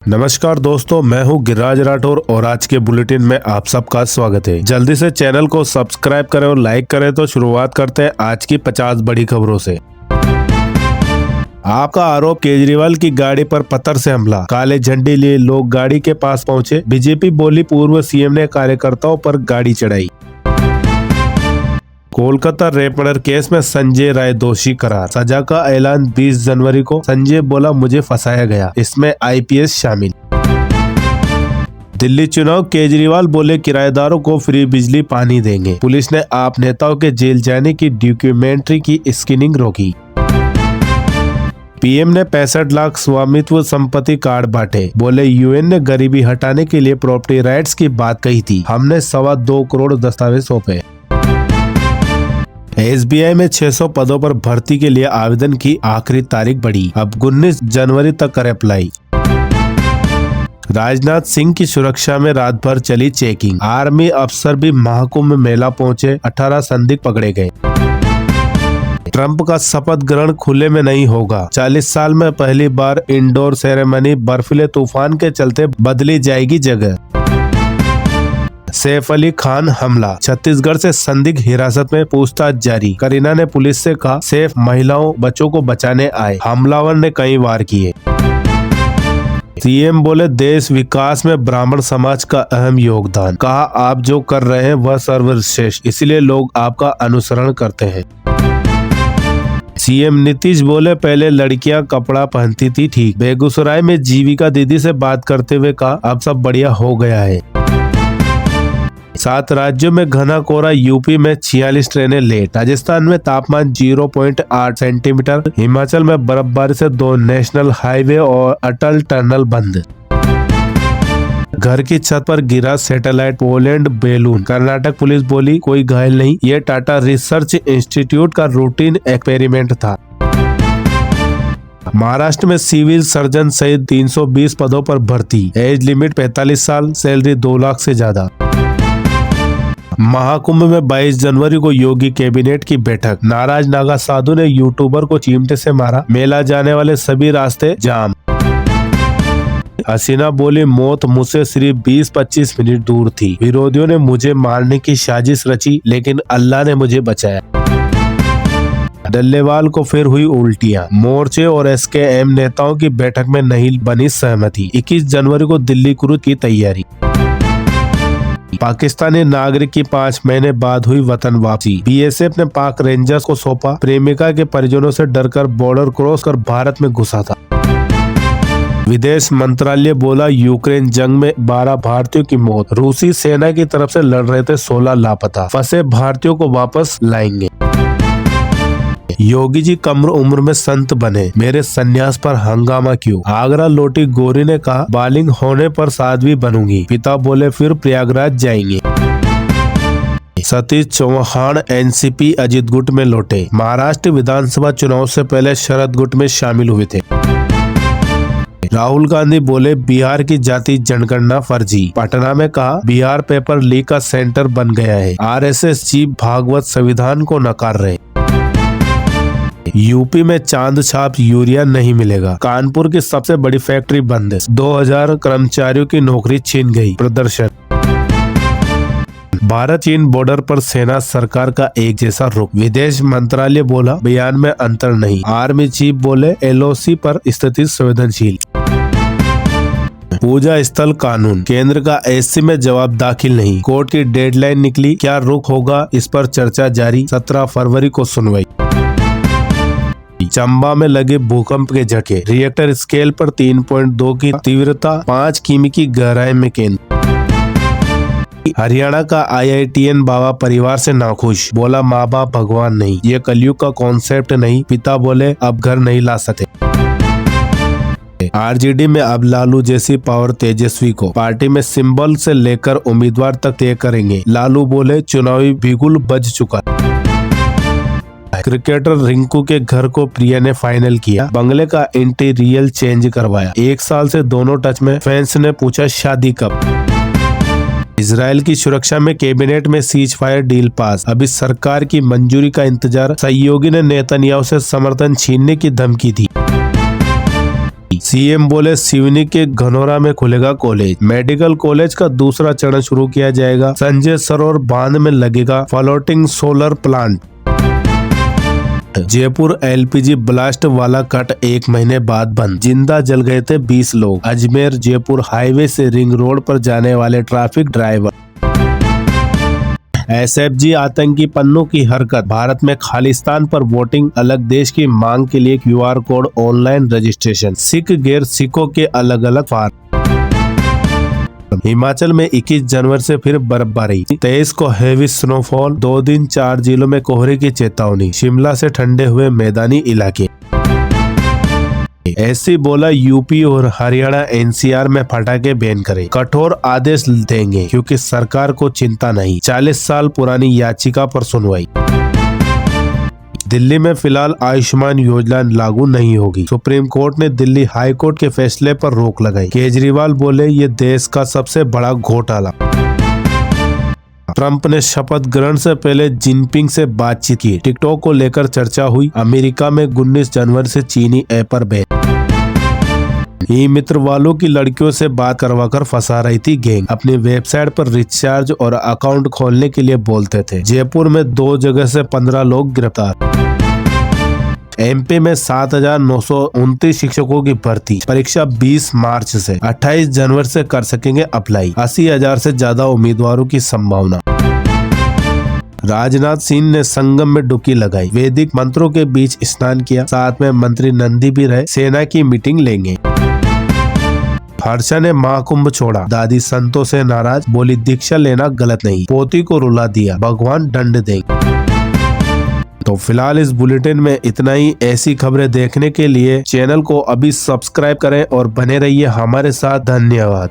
नमस्कार दोस्तों, मैं हूं गिरिराज राठौर और आज के बुलेटिन में आप सबका स्वागत है। जल्दी से चैनल को सब्सक्राइब करें और लाइक करें। तो शुरुआत करते हैं आज की 50 बड़ी खबरों से। आपका आरोप, केजरीवाल की गाड़ी पर पत्थर से हमला, काले झंडे लिए लोग गाड़ी के पास पहुंचे। बीजेपी बोली पूर्व सीएम ने कार्यकर्ताओं पर गाड़ी चढ़ाई। कोलकाता रेप मर्डर केस में संजय राय दोषी करार, सजा का ऐलान 20 जनवरी को। संजय बोला मुझे फंसाया गया, इसमें आईपीएस शामिल। दिल्ली चुनाव, केजरीवाल बोले किराएदारों को फ्री बिजली पानी देंगे। पुलिस ने आप नेताओं के जेल जाने की डॉक्यूमेंट्री की स्क्रीनिंग रोकी। पीएम ने 65 लाख स्वामित्व संपत्ति कार्ड बांटे, बोले यूएन ने गरीबी हटाने के लिए प्रॉपर्टी राइट्स की बात कही थी, हमने 2.25 करोड़ दस्तावेज सौंपे। एसबीआई में 600 पदों पर भर्ती के लिए आवेदन की आखिरी तारीख बढ़ी, अब 19 जनवरी तक कर अप्लाई। राजनाथ सिंह की सुरक्षा में रात भर चली चेकिंग, आर्मी अफसर भी महाकुंभ मेला पहुंचे, 18 संदिग्ध पकड़े गए। ट्रंप का शपथ ग्रहण खुले में नहीं होगा, 40 साल में पहली बार इंडोर सेरेमनी, बर्फीले तूफान के चलते बदली जाएगी जगह। सैफ अली खान हमला, छत्तीसगढ़ से संदिग्ध हिरासत में, पूछताछ जारी। करीना ने पुलिस से कहा सैफ महिलाओं बच्चों को बचाने आए, हमलावर ने कई वार किए। सीएम बोले देश विकास में ब्राह्मण समाज का अहम योगदान, कहा आप जो कर रहे हैं वह सर्वश्रेष्ठ, इसलिए लोग आपका अनुसरण करते हैं। सीएम नीतीश बोले पहले लड़कियां कपड़ा पहनती थी ठीक, बेगूसराय में जीविका दीदी से बात करते हुए कहा अब सब बढ़िया हो गया है। 7 राज्यों में घना कोहरा, यूपी में 46 ट्रेनें लेट, राजस्थान में तापमान 0.8 सेंटीमीटर, हिमाचल में बर्फबारी से 2 नेशनल हाईवे और अटल टनल बंद। घर की छत पर गिरा satellite Poland balloon, Karnataka police बोली कोई घायल नहीं, ये टाटा रिसर्च इंस्टीट्यूट का रूटीन एक्सपेरिमेंट था। महाराष्ट्र में सिविल सर्जन सहित 320 पदों पर भर्ती, एज लिमिट 45 साल, सैलरी 2 लाख से ज्यादा। महाकुंभ में 22 जनवरी को योगी कैबिनेट की बैठक, नाराज नागा साधु ने यूट्यूबर को चिमटे से मारा, मेला जाने वाले सभी रास्ते जाम। हसीना बोली मौत मुझसे सिर्फ 20-25 मिनट दूर थी, विरोधियों ने मुझे मारने की साजिश रची लेकिन अल्लाह ने मुझे बचाया। डल्लेवाल को फिर हुई उल्टियां, मोर्चे और एसकेएम नेताओं की बैठक में नहीं बनी सहमति, 21 जनवरी को दिल्ली क्रूज की तैयारी। पाकिस्तानी नागरिक की 5 महीने बाद हुई वतन वापसी, बीएसएफ ने पाक रेंजर्स को सौंपा, प्रेमिका के परिजनों से डरकर बॉर्डर क्रॉस कर भारत में घुसा था। विदेश मंत्रालय बोला यूक्रेन जंग में 12 भारतीयों की मौत, रूसी सेना की तरफ से लड़ रहे थे 16 लापता, फंसे भारतीयों को वापस लाएंगे। योगी जी कम उम्र में संत बने, मेरे संन्यास पर हंगामा क्यों, आगरा लौटी गौरी ने कहा बालिग होने पर साध्वी बनूंगी, पिता बोले फिर प्रयागराज जाएंगे। सतीश चौहान एनसीपी अजित गुट में लौटे, महाराष्ट्र विधानसभा चुनाव से पहले शरद गुट में शामिल हुए थे। राहुल गांधी बोले बिहार की जाति जनगणना फर्जी, पटना में कहा बिहार पेपर लीक का सेंटर बन गया है, आरएसएस चीफ भागवत संविधान को नकार रहे। यूपी में चांद छाप यूरिया नहीं मिलेगा, कानपुर की सबसे बड़ी फैक्ट्री बंद है, 2000 कर्मचारियों की नौकरी छीन गई, प्रदर्शन। भारत चीन बॉर्डर पर सेना सरकार का एक जैसा रुख, विदेश मंत्रालय बोला बयान में अंतर नहीं, आर्मी चीफ बोले एलओसी पर स्थिति संवेदनशील। पूजा स्थल कानून, केंद्र का एससी में जवाब दाखिल नहीं, कोर्ट की डेडलाइन निकली, क्या रुख होगा इस पर चर्चा जारी, 17 फरवरी को सुनवाई। चंबा में लगे भूकंप के झटके, रिएक्टर स्केल पर 3.2 की तीव्रता, 5 किमी की गहराई में केंद्र। हरियाणा का आईआईटीएन बाबा परिवार से नाखुश, बोला माँ बाप भगवान नहीं, ये कलयुग का कॉन्सेप्ट नहीं, पिता बोले अब घर नहीं ला सकते। आरजेडी में अब लालू जैसी पावर तेजस्वी को, पार्टी में सिंबल से लेकर उम्मीदवार तक तय करेंगे, लालू बोले चुनावी बिगुल बज चुका। क्रिकेटर रिंकू के घर को प्रिया ने फाइनल किया, बंगले का इंटीरियर चेंज करवाया, 1 साल से दोनों टच में, फैंस ने पूछा शादी कब। इजराइल की सुरक्षा में कैबिनेट में सीज फायर डील पास, अभी सरकार की मंजूरी का इंतजार, सहयोगी ने नेतन्याहू से समर्थन छीनने की धमकी दी। सीएम बोले सिवनी के घनौरा में खुलेगा कॉलेज। मेडिकल कॉलेज का दूसरा चरण शुरू किया जाएगा। संजय सरोवर बांध में लगेगा floating solar plant. Jaipur LPG blast वाला कट 1 महीने बाद बंद। जिंदा जल गए थे 20 लोग। अजमेर जयपुर हाईवे से रिंग रोड पर जाने वाले ट्रैफिक ड्राइवर। एसएफजी आतंकी पन्नों की हरकत। भारत में खालिस्तान पर वोटिंग, अलग देश की मांग के लिए QR code, online registration. Sikh गैर सिखों के अलग अलग फार्म। हिमाचल में 21 जनवरी से फिर बर्फबारी। 23 को हैवी स्नोफॉल। 2 दिन 4 जिलों में कोहरे की चेतावनी। शिमला से ठंडे हुए मैदानी इलाके। ऐसी बोला यूपी और हरियाणा एनसीआर में पटाखे बैन करे। कठोर आदेश देंगे क्योंकि सरकार को चिंता नहीं। 40 साल पुरानी याचिका पर सुनवाई। दिल्ली में फिलहाल आयुष्मान योजना लागू नहीं होगी। सुप्रीम कोर्ट ने दिल्ली हाई कोर्ट के फैसले पर रोक लगाई। केजरीवाल बोले ये देश का सबसे बड़ा घोटाला। ट्रंप ने शपथ ग्रहण से पहले जिनपिंग से बातचीत की। टिकटॉक को लेकर चर्चा हुई। अमेरिका में 19 जनवरी से चीनी ऐप पर बैन। ई मित्र वालों की लड़कियों से बात करवाकर फंसा रही थी गैंग। अपनी वेबसाइट पर रिचार्ज और अकाउंट खोलने के लिए बोलते थे। जयपुर में 2 जगह से 15 लोग गिरफ्तार। एमपी में 7,929 शिक्षकों की भर्ती। परीक्षा 20 मार्च से 28 जनवरी से कर सकेंगे अप्लाई। 80,000 से ज्यादा उम्मीदवारों की संभावना। राजनाथ सिंह ने संगम में डुबकी लगाई। वैदिक मंत्रों के बीच स्नान किया। साथ में मंत्री नंदी भी रहे। सेना की मीटिंग लेंगे। हर्षा ने महाकुंभ छोड़ा। दादी संतों से नाराज, बोली दीक्षा लेना गलत नहीं। पोती को रुला दिया, भगवान दंड देंगे। तो फिलहाल इस बुलेटिन में इतना ही। ऐसी खबरें देखने के लिए चैनल को अभी सब्सक्राइब करें और बने रहिए हमारे साथ। धन्यवाद।